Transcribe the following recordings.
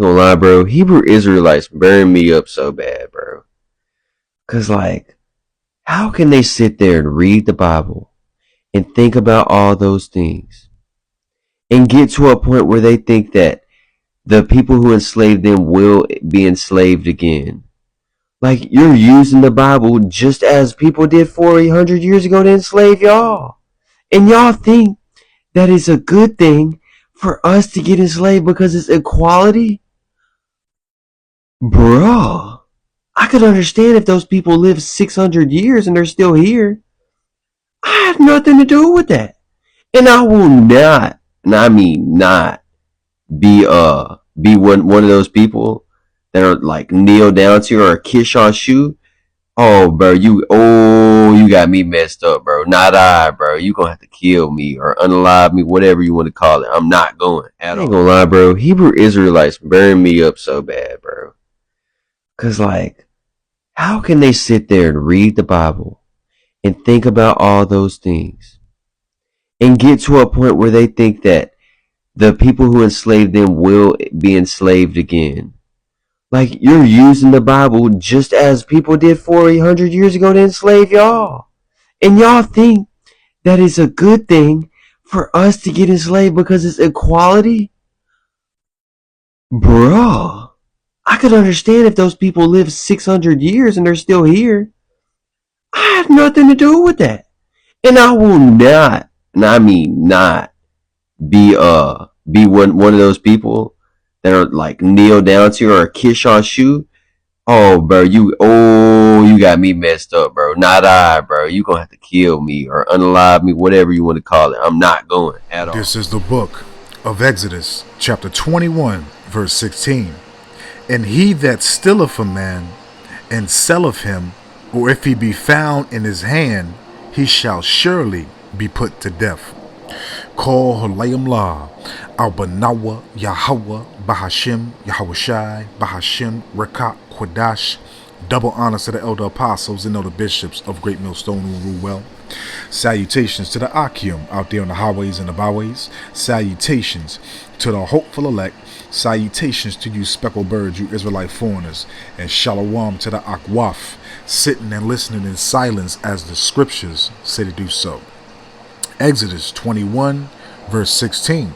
gonna lie, bro. Hebrew Israelites burn me up so bad, bro. Cause like, how can they sit there and read the Bible and think about all those things and get to a point where they think that the people who enslaved them will be enslaved again? Like, you're using the Bible just as people did 400 years ago to enslave y'all. And y'all think that it's a good thing for us to get enslaved because it's equality? Bruh. I could understand if those people live 600 years and they're still here. I have nothing to do with that. And I will not, and I mean not, be one of those people that are like kneel down to you or kiss your shoe. Oh, bro, you got me messed up, bro. Not I, bro. You gonna have to kill me or unalive me, whatever you want to call it. I'm not going at all. I ain't gonna lie, bro. Hebrew Israelites burn me up so bad, bro. Cause like, how can they sit there and read the Bible and think about all those things and get to a point where they think that the people who enslaved them will be enslaved again? Like, you're using the Bible just as people did 400 years ago to enslave y'all. And y'all think that it's a good thing for us to get enslaved because it's equality? Bruh. I could understand if those people live 600 years and they're still here. I have nothing to do with that. And I will not, and I mean not, be one of those people that are like kneel down to you or kiss your shoe. Oh, bro, you got me messed up, bro. Not I, bro. You gonna have to kill me or unalive me, whatever you want to call it. I'm not going at all. This is the book of Exodus, chapter 21, verse 16. And he that stealeth a man and selleth him, or if he be found in his hand, he shall surely be put to death. Call Halayim La, Al Banawa, Yahweh, Bahashim, Yahushai, Bahashim, Rekat, Quadash. Double honors to the elder apostles and elder bishops of Great Millstone who rule well. Salutations to the Akim out there on the highways and the byways. Salutations to the hopeful elect. Salutations to you speckled birds, you Israelite foreigners. And shalom to the Akwaf, sitting and listening in silence as the scriptures say to do so. Exodus 21, verse 16.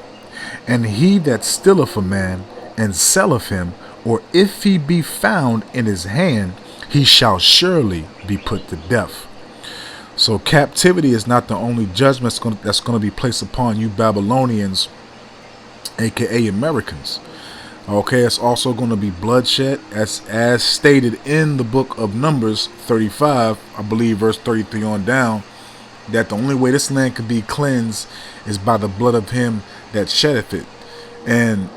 And he that stealeth a man and selleth him, or if he be found in his hand, he shall surely be put to death. So captivity is not the only judgment that's going to be placed upon you Babylonians, aka Americans. Okay, it's also going to be bloodshed, as stated in the book of Numbers 35, I believe verse 33 on down, that the only way this land can be cleansed is by the blood of him that sheddeth it. And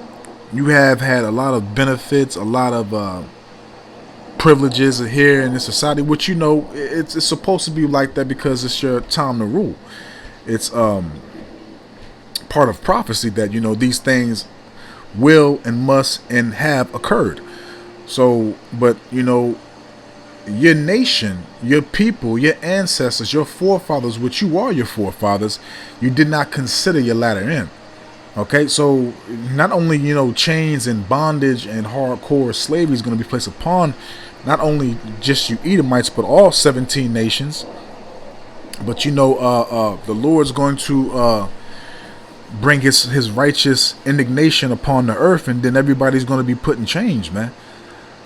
you have had a lot of benefits, a lot of privileges here in this society, which, you know, it's supposed to be like that because it's your time to rule. It's part of prophecy that, you know, these things will and must and have occurred. So, but, you know, your nation, your people, your ancestors, your forefathers, which you are your forefathers, you did not consider your latter end. Okay, so not only, you know, chains and bondage and hardcore slavery is going to be placed upon not only just you Edomites, but all 17 nations. But, you know, the Lord's going to bring his righteous indignation upon the earth, and then everybody's going to be put in chains, man.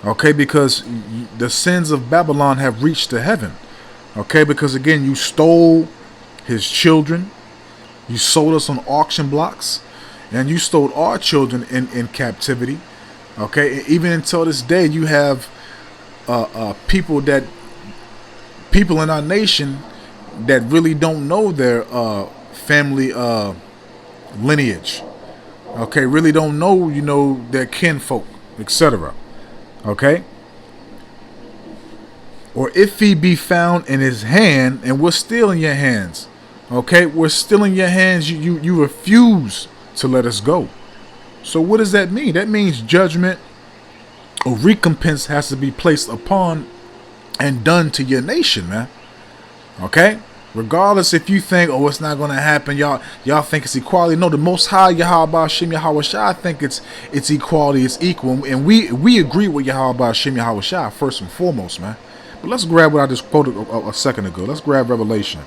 Okay, because the sins of Babylon have reached to heaven. Okay, because again, you stole his children, you sold us on auction blocks, and you stole our children in captivity. Okay, even until this day, you have people in our nation that really don't know their family lineage. Okay, really don't know, you know, their kinfolk, etc. Okay, or if he be found in his hand, and we're still in your hands. Okay, we're still in your hands. You refuse to let us go. So what does that mean? That means judgment or recompense has to be placed upon and done to your nation, man. Okay, Regardless if you think, oh, it's not going to happen, y'all think it's equality. No, the Most High Yahweh Hashem Yahweh Shai, I think it's equality, it's equal, and we agree with Yahweh Hashem Yahweh Shai first and foremost, man. But let's grab what I just quoted a second ago. Let's grab Revelation,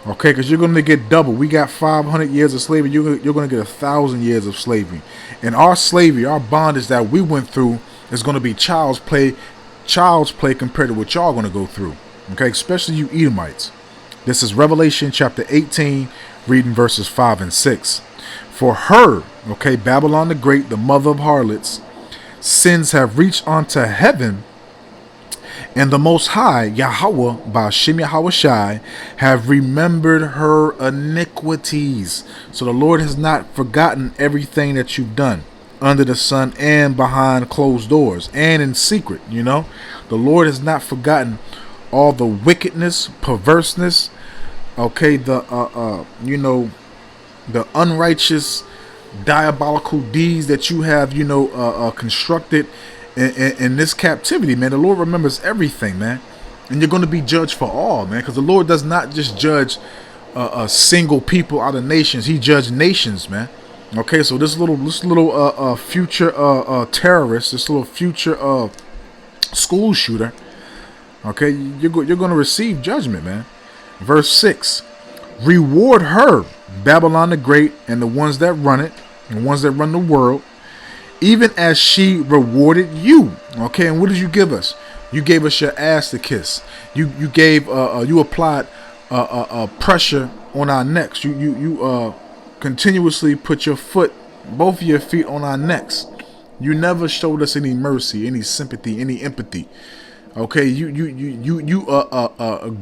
okay? Because you're going to get double. We got 500 years of slavery. You're going to get 1,000 years of slavery, and our slavery, our bondage that we went through is going to be child's play compared to what y'all going to go through. Okay, especially you Edomites. This is Revelation chapter 18, reading verses 5 and 6. For her, okay, Babylon the Great, the mother of harlots, sins have reached unto heaven, and the Most High, Yahweh, Ba'ashem Yahweh Shai, have remembered her iniquities. So the Lord has not forgotten everything that you've done under the sun and behind closed doors and in secret, you know. The Lord has not forgotten all the wickedness, perverseness, okay, the the unrighteous, diabolical deeds that you have, constructed in this captivity, man. The Lord remembers everything, man, and you're going to be judged for all, man, because the Lord does not just judge single people out of nations; He judged nations, man. Okay, so this little future terrorist, this little future school shooter. Okay, you're going to receive judgment, man. Verse 6. Reward her, Babylon the Great, and the ones that run it, and the ones that run the world, even as she rewarded you. Okay, and what did you give us? You gave us your ass to kiss. You applied pressure on our necks. You continuously put your foot, both of your feet, on our necks. You never showed us any mercy, any sympathy, any empathy. Okay, you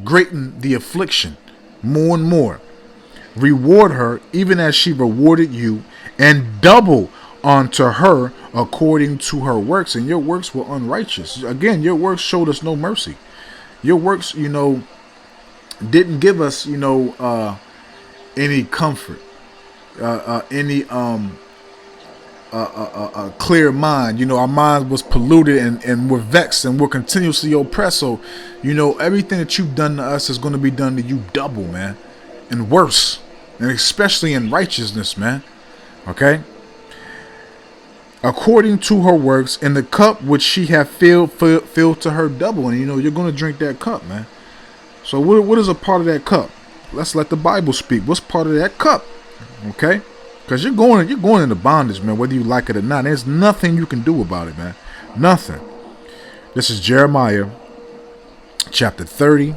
greaten the affliction more and more. Reward her even as she rewarded you, and double unto her according to her works. And your works were unrighteous. Again, your works showed us no mercy. Your works, didn't give us, any comfort, any a clear mind. Our mind was polluted and we're vexed and we're continuously oppressed. So, everything that you've done to us is going to be done to you double, man, and worse, and especially in righteousness, man. Okay. According to her works, in the cup which she hath filled to her double, and you're going to drink that cup, man. So what is a part of that cup? Let's let the Bible speak. What's part of that cup? Okay. Because you're going into bondage, man, whether you like it or not. There's nothing you can do about it, man. Nothing. This is Jeremiah chapter 30.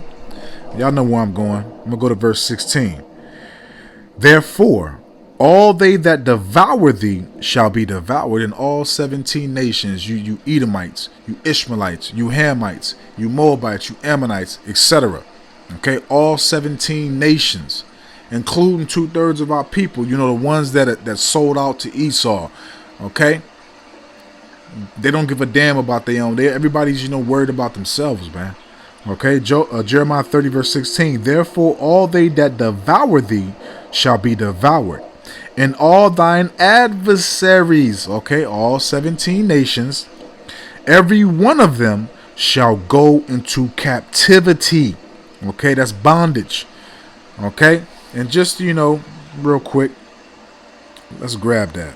Y'all know where I'm going. I'm going to go to verse 16. Therefore, all they that devour thee shall be devoured in all 17 nations. You Edomites, you Ishmaelites, you Hamites, you Moabites, you Ammonites, etc. Okay, all 17 nations, including 2/3 of our people, the ones that sold out to Esau. Okay, they don't give a damn about their own. Everybody's worried about themselves, man. Okay, Jeremiah 30 verse 16. Therefore, all they that devour thee shall be devoured, and all thine adversaries. Okay, all 17 nations, every one of them shall go into captivity. Okay, that's bondage. Okay. And just, real quick, let's grab that.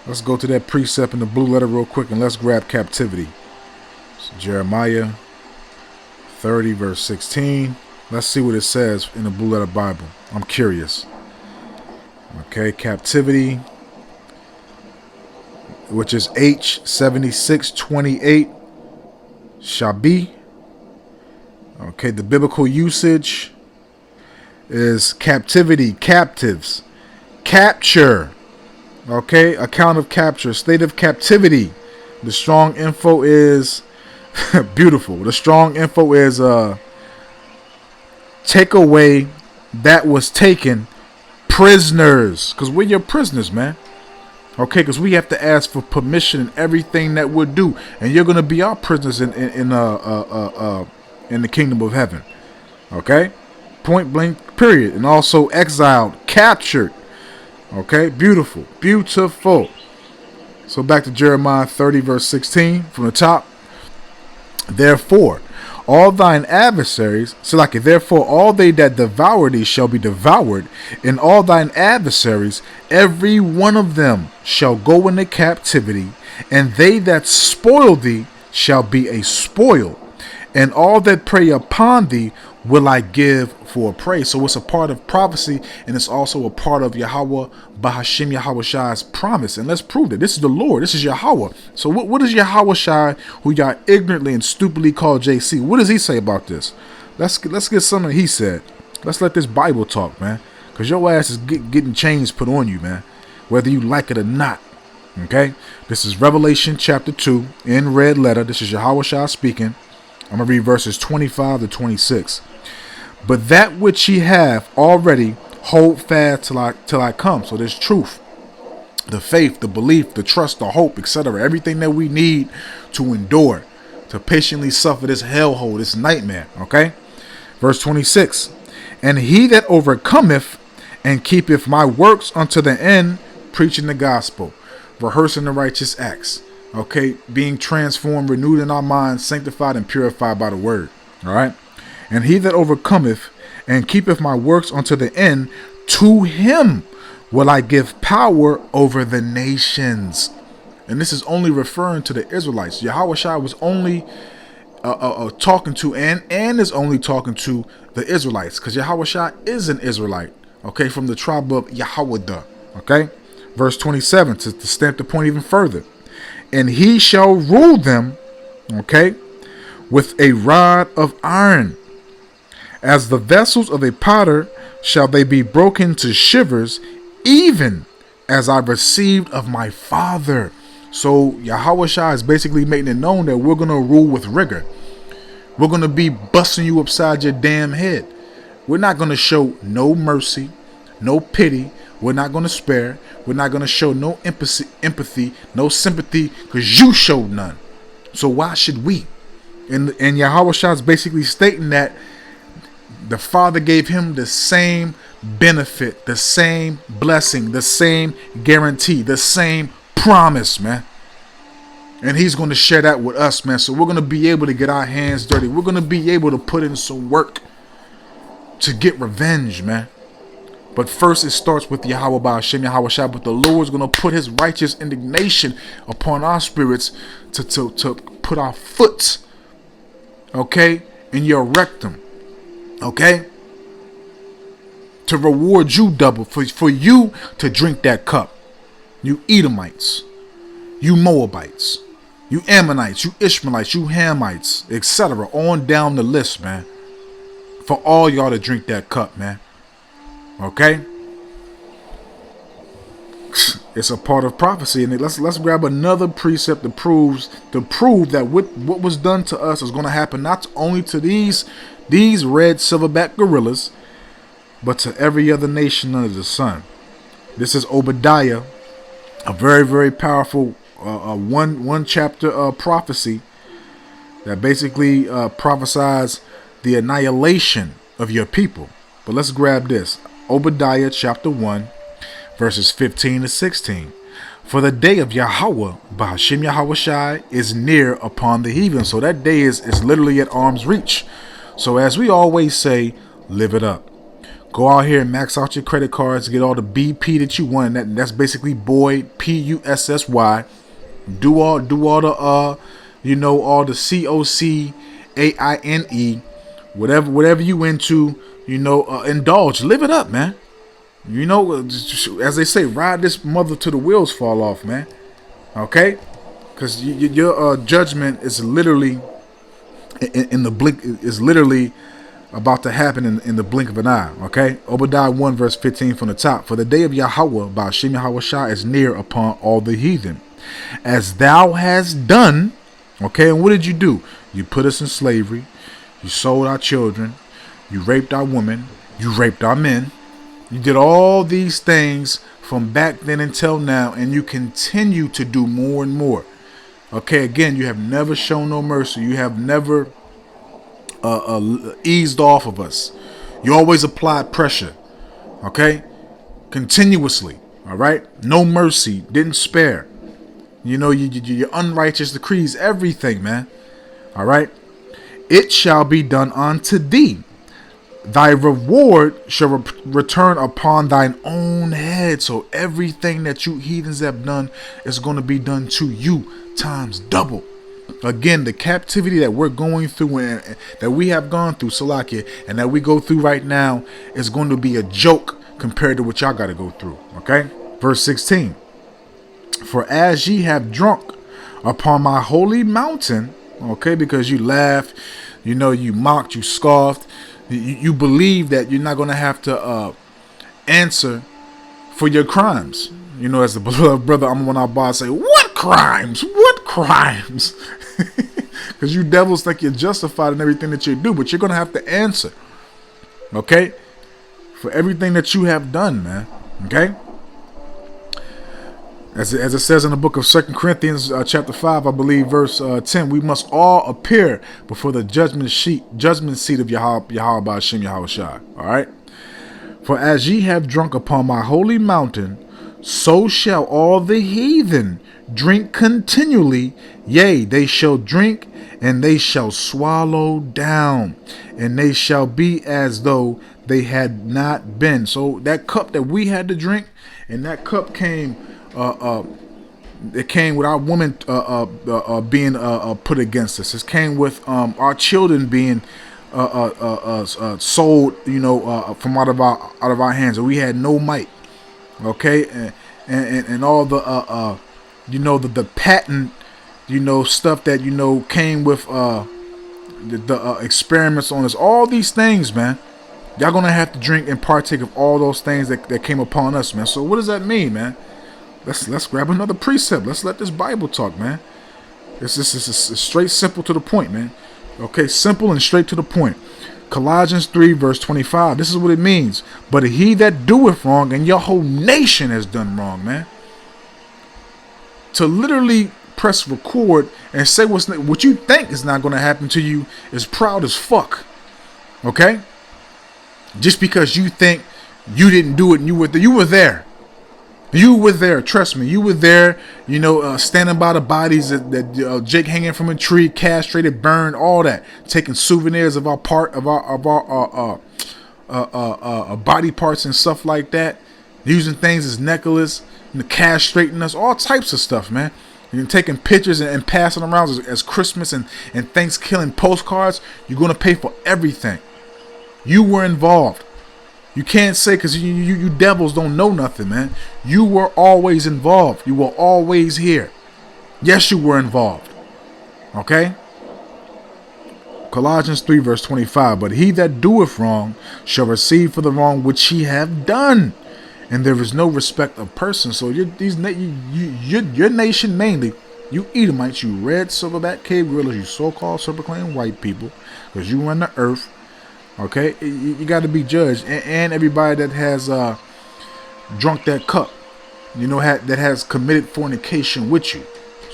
Let's go to that precept in the blue letter real quick, and let's grab captivity. So Jeremiah 30 verse 16. Let's see what it says in the blue letter Bible. I'm curious. Okay, captivity, which is H7628 Shabi. Okay, the biblical usage is captivity, captives, capture. Okay, account of capture, state of captivity. The strong info is beautiful. The strong info is take away that was taken, prisoners, because we're your prisoners, man. Okay, because we have to ask for permission in everything that we'll do, and you're gonna be our prisoners in the kingdom of heaven. Okay. Point blank, period. And also exiled, captured. Okay, beautiful, beautiful. So back to Jeremiah 30 verse 16 from the top. Therefore, all thine adversaries, Salaki, therefore all they that devour thee shall be devoured, and all thine adversaries, every one of them shall go into captivity, and they that spoil thee shall be a spoil, and all that prey upon thee will I give for a prey. So it's a part of prophecy, and it's also a part of Yahweh Bahashim Yahweh Shai's promise. And let's prove that this is the Lord, this is Yahweh. So what is Yahweh Shai, who y'all ignorantly and stupidly call JC? What does he say about this? Let's get something he said. Let's let this Bible talk, man, because your ass is getting chains put on you, man, whether you like it or not. Okay, this is Revelation chapter 2 in red letter. This is Yahweh Shai speaking. I'm going to read verses 25 to 26. But that which ye have already, hold fast till I come. So there's truth, the faith, the belief, the trust, the hope, etc. Everything that we need to endure, to patiently suffer this hellhole, this nightmare. Okay? Verse 26. And he that overcometh and keepeth my works unto the end, preaching the gospel, rehearsing the righteous acts. Okay, being transformed, renewed in our minds, sanctified and purified by the word. All right. And he that overcometh and keepeth my works unto the end, to him will I give power over the nations. And this is only referring to the Israelites. Yahweh Shai was only talking to and is only talking to the Israelites, because Yahweh Shai is an Israelite. Okay, from the tribe of Yahweh. Okay, verse 27 to stamp the point even further. And he shall rule them, okay, with a rod of iron. As the vessels of a potter shall they be broken to shivers, even as I received of my Father. So Yahweh Shai is basically making it known that we're going to rule with rigor. We're going to be busting you upside your damn head. We're not going to show no mercy, no pity. We're not going to spare. We're not going to show no empathy, no sympathy, because you showed none. So why should we? And Yahweh Shai is basically stating that the Father gave him the same benefit, the same blessing, the same guarantee, the same promise, man. And he's going to share that with us, man. So we're going to be able to get our hands dirty. We're going to be able to put in some work to get revenge, man. But first it starts with Yahweh Ba'ashem Yahweh Shai. But the Lord's going to put his righteous indignation upon our spirits to put our foot, okay, in your rectum, okay, to reward you double, for you to drink that cup. You Edomites, you Moabites, you Ammonites, you Ishmaelites, you Hamites, etc. On down the list, man. For all y'all to drink that cup, man. Okay? It's a part of prophecy, and let's grab another precept to prove that what was done to us is going to happen not only to these red silverback gorillas, but to every other nation under the sun. This is Obadiah, a very, very powerful one chapter prophecy that basically prophesies the annihilation of your people. But let's grab this. Obadiah chapter 1, verses 15 to 16. For the day of Yahweh, Bahashim Yahweh Shai, is near upon the heathen. So that day is literally at arm's reach. So as we always say, live it up. Go out here and max out your credit cards, get all the BP that you want. And that's basically Boyd, Pussy. Do all the all the COCAINE, whatever you into. Indulge, live it up, man. As they say, ride this mother till the wheels fall off, man. Okay? Because your judgment is literally in the blink, is literally about to happen in the blink of an eye. Okay? Obadiah 1 verse 15 from the top. For the day of Yahweh, Ba'ashem Yahweh Shai, is near upon all the heathen. As thou hast done, okay, and what did you do? You put us in slavery. You sold our children. You raped our women. You raped our men. You did all these things from back then until now, and you continue to do more and more. Okay, again, you have never shown no mercy. You have never eased off of us. You always applied pressure. Okay, continuously. All right, no mercy. Didn't spare. Your unrighteous decrees, everything, man. All right. it shall be done unto thee. Thy reward shall return upon thine own head. So everything that you heathens have done is going to be done to you times double. Again, the captivity that we're going through and that we have gone through, Salakia, and that we go through right now is going to be a joke compared to what y'all got to go through. Okay? Verse 16. For as ye have drunk upon my holy mountain, okay, because you laughed, you mocked, you scoffed, you believe that you're not going to have to answer for your crimes. As the beloved brother Amon Abba say, what crimes? What crimes? Because you devils think you're justified in everything that you do, but you're going to have to answer, okay, for everything that you have done, man, okay? As it says in the book of 2 Corinthians chapter 5, I believe, verse 10, we must all appear before the judgment seat of Yahweh Ba'ashem Yahweh Shai. All right? For as ye have drunk upon my holy mountain, so shall all the heathen drink continually. Yea, they shall drink, and they shall swallow down, and they shall be as though they had not been. So that cup that we had to drink, and that cup came... it came with our woman being put against us. It came with our children being sold, from out of our hands, and we had no might. Okay, and all the the patent, stuff that came with the experiments on us. All these things, man. Y'all gonna have to drink and partake of all those things that came upon us, man. So what does that mean, man? Let's grab another precept. Let's let this Bible talk, man. It's straight, simple to the point, man. Okay, simple and straight to the point. Colossians 3 verse 25. This is what it means. But he that doeth wrong, and your whole nation has done wrong, man. To literally press record and say what you think is not going to happen to you is proud as fuck. Okay? Just because you think you didn't do it and you were there. You were there, trust me. You were there, standing by the bodies that Jake hanging from a tree, castrated, burned, all that, taking souvenirs of our body parts and stuff like that, using things as necklace, castrating us, all types of stuff, man. You're taking pictures and passing them around as Christmas and Thanksgiving postcards. You're gonna pay for everything. You were involved. You can't say because you devils don't know nothing, man. You were always involved. You were always here. Yes, you were involved. Okay? Colossians 3 verse 25. But he that doeth wrong shall receive for the wrong which he have done. And there is no respect of persons. So your nation mainly, you Edomites, you red silverback cave gorillas, you so-called super-claim white people, because you run the earth. Okay, you got to be judged, and everybody that has drunk that cup, that has committed fornication with you.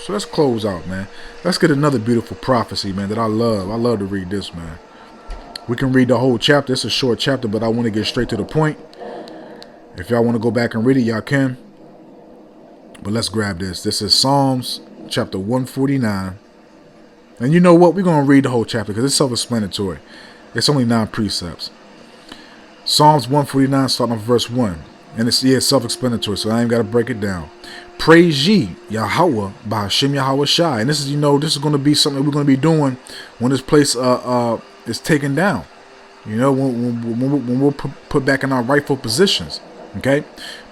So let's close out, man. Let's get another beautiful prophecy, man, that I love. I love to read this, man. We can read the whole chapter. It's a short chapter, but I want to get straight to the point. If y'all want to go back and read it, y'all can. But let's grab this. This is Psalms chapter 149. And you know what? We're going to read the whole chapter because it's self-explanatory. It's only 9 precepts. Psalms 149, starting from verse 1. And it's self-explanatory, so I ain't got to break it down. Praise ye Yahweh Ba'ashem Yahweh Shai. And this is, this is going to be something we're going to be doing when this place is taken down. When we're put back in our rightful positions. Okay?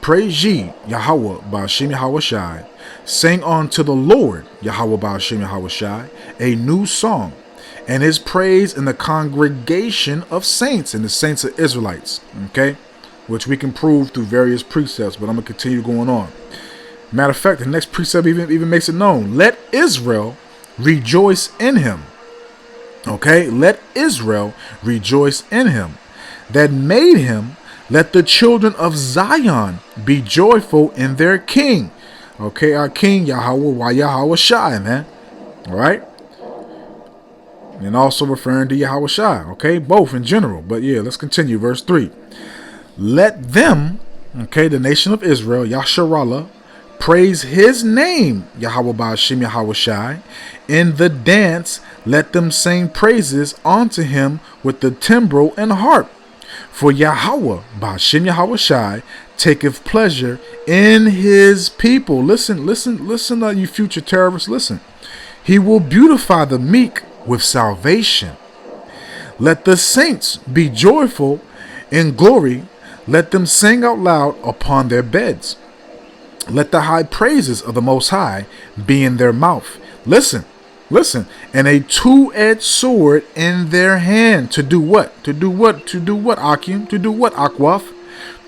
Praise ye Yahweh Ba'ashem Yahweh Shai. Sing unto the Lord Yahweh Ba'ashem Yahweh Shai a new song, and his praise in the congregation of saints, and the saints of Israelites, okay, which we can prove through various precepts, but I'm going to continue going on. Matter of fact, the next precept even makes it known. Let Israel rejoice in him, okay, let Israel rejoice in him that made him. Let the children of Zion be joyful in their king, okay, our king Yahweh Yahweh Shai, man, all right. And also referring to Yahweh Shai, okay? Both in general. But yeah, let's continue. Verse 3. Let them, okay, the nation of Israel, Yasharallah, praise his name, Yahweh Ba'ashim Yahweh Shai. In the dance, let them sing praises unto him with the timbrel and harp. For Yahweh Ba'ashim Yahweh Shai taketh pleasure in his people. Listen, you future terrorists, listen. He will beautify the meek with salvation. Let the saints be joyful in glory. Let them sing out loud upon their beds. Let the high praises of the Most High be in their mouth. Listen, and a two-edged sword in their hand. To do what? To do what? To do what, Akim? To do what, Akwaf?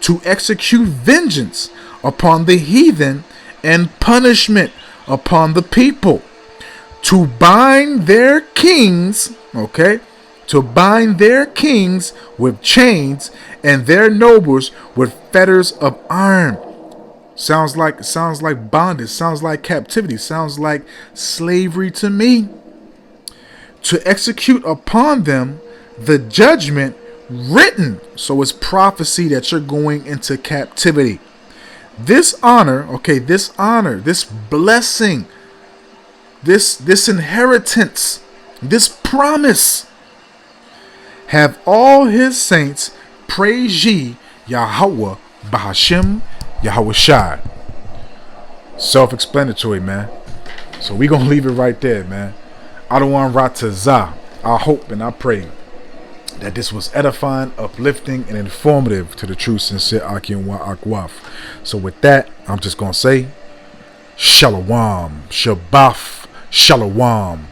To execute vengeance upon the heathen and punishment upon the people. To bind their kings, okay? To bind their kings with chains and their nobles with fetters of iron. Sounds like bondage, sounds like captivity, sounds like slavery to me. To execute upon them the judgment written. So it's prophecy that you're going into captivity. This honor, this blessing, this inheritance, this promise, have all his saints praise ye Yahweh Bahashim Yahweh Shai. Self-explanatory, man. So we gonna leave it right there, man. Adawan Ratazah. I hope and I pray that this was edifying, uplifting, and informative to the true, sincere Akim Wa Akwaf. So with that, I'm just gonna say Shalom, Shabaf, Shalom.